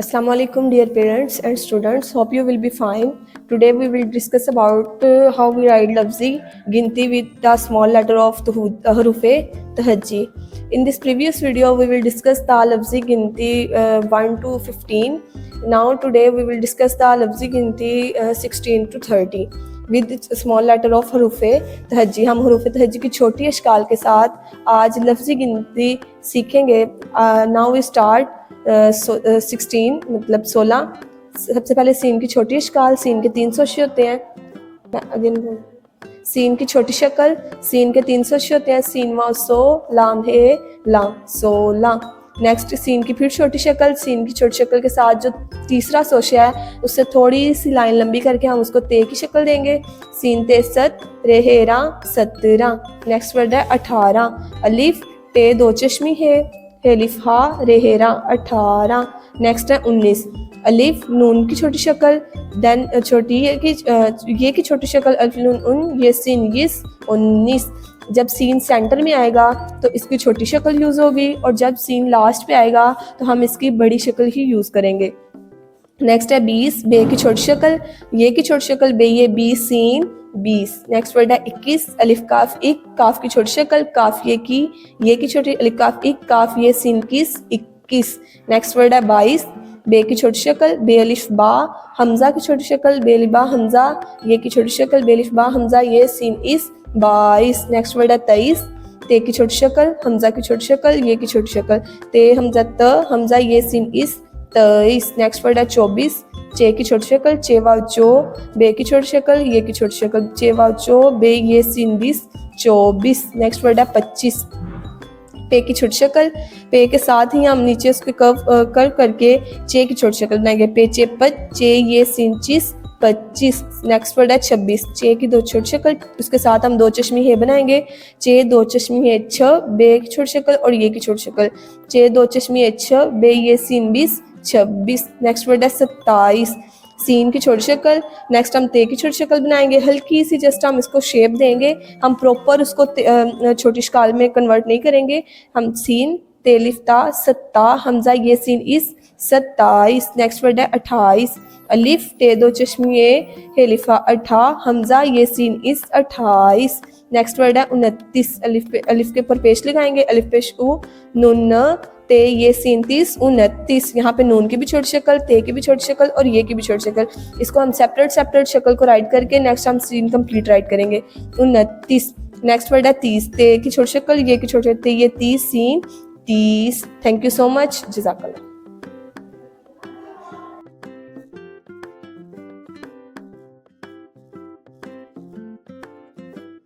Assalamu alaikum dear parents and students, hope you will be fine. Today we will discuss about how we write lafzi ginti with the small letter of harufe tahajji. In this previous video we will discuss the lafzi ginti 1 to 15. Now today we will discuss the lafzi ginti 16 to 30 with small letter of हरूफ़े तहज्जी. हम हरूफ़े तहज्जी की छोटी अशकाल के साथ आज लफ्ज़ी गिनती सीखेंगे. Now we start 16 मतलब 16. सबसे पहले सीन की छोटी अशकाल. सीन के 3 सोशे होते हैं. अगेन सीन की छोटी शक्ल. सीन के 3 सोशे होते हैं. सीन वा सो लाम है ला सो ला. नेक्स्ट सीन की फिर छोटी शक्ल. सीन की छोटी शक्ल के साथ जो तीसरा सोशा है उससे थोड़ी सी लाइन लंबी करके हम उसको ते की शक्ल देंगे. सीन ते सत रेहेरा 17. नेक्स्ट वर्ड है 18. अलिफ टे दो चश्मी है हेलिफ हा रेहेरा 18. नेक्स्ट है 19. अलिफ नून की छोटी शक्ल. देन छोटी ये की छोटी शक्ल अलिफ नून उन ये सीन यिस 19. जब सीन सेंटर में आएगा तो इसकी छोटी शक्ल यूज़ होगी और जब सीन लास्ट पे आएगा तो हम इसकी बड़ी शक्ल ही यूज़ करेंगे. नेक्स्ट है 20. बे की छोटी शक्ल. ये की छोटी शक्ल बे ये 20 सीन 20. नेक्स्ट वर्ड है 21. अलिफ काफ इक काफ की छोटी शक्ल. काफ ये की छोटी अलिफ काफ इक काफ ये सीन किस 21. नेक्स्ट वर्ड है 22. बे की छोटी शक्ल. बे अलिफ बा हमजा की छोटी शक्ल. बे अलिफ बा हमजा ये की छोटी शक्ल. बे अलिफ बा हमजा ये सीन इस 22. नेक्स्ट वर्ड है 23. ते की छोटी शक्ल. हमजा की छोटी शक्ल. ये की छोटी शक्ल. ते हमजा त हमजा ये सीन इस 23. नेक्स्ट वर्ड है 24. चे की छोटी शक्ल. चेवा चो बे की छोटी शक्ल. ये की छोटी शक्ल. चेवा चो बे ये सीन 20 24. नेक्स्ट वर्ड है 25. पे की छोटी शक्ल. पे के साथ ही हम नीचे उसके कर्व करके चे की छोटी शक्ल बनाएंगे. पे चे पच चे ये सीन 25. नेक्स्ट वर्ड है 26. चे की दो छोटी शक्ल. उसके साथ हम दो चश्मी है बनाएंगे. चे दो चश्मी है 6 बे की छोटी शक्ल और ये की छोटी शक्ल. चे दो चश्मी है 6 बे ये सीन 20 26. नेक्स्ट वर्ड है 27. सीन की छोटी शक्ल. नेक्स्ट हम ते की छोटी शक्ल बनाएंगे. हल्की सी जस्ट हम इसको शेप देंगे. हम प्रॉपर उसको छोटी शक्ल में कन्वर्ट नहीं करेंगे. हम सीन ते लिफ्ता सत्ता हमजा ये सीन इस 27. नेक्स्ट वर्ड है 28. अलिफ टे दो चश्मी हे लिफा 18 हमजा ये सीन इस 28. नेक्स्ट वर्ड है 29. अलिफ के ऊपर पेश लगाएंगे. अलिफ पेश उ नून ते ये सीन 30 29. यहाँ पे नून की भी छोटी शक्ल ते की भी छोटी शक्ल और ये की भी छोटी शक्ल. इसको हम सेपरेट शक्ल को राइट करके नेक्स्ट हम सीन कंप्लीट राइट करेंगे. 29. नेक्स्ट वर्ड है 30. ते की छोटी शक्ल ये की छोटी शक्ल. ये 30 scene 30. Thank you so much. जज़ाकल्लाह.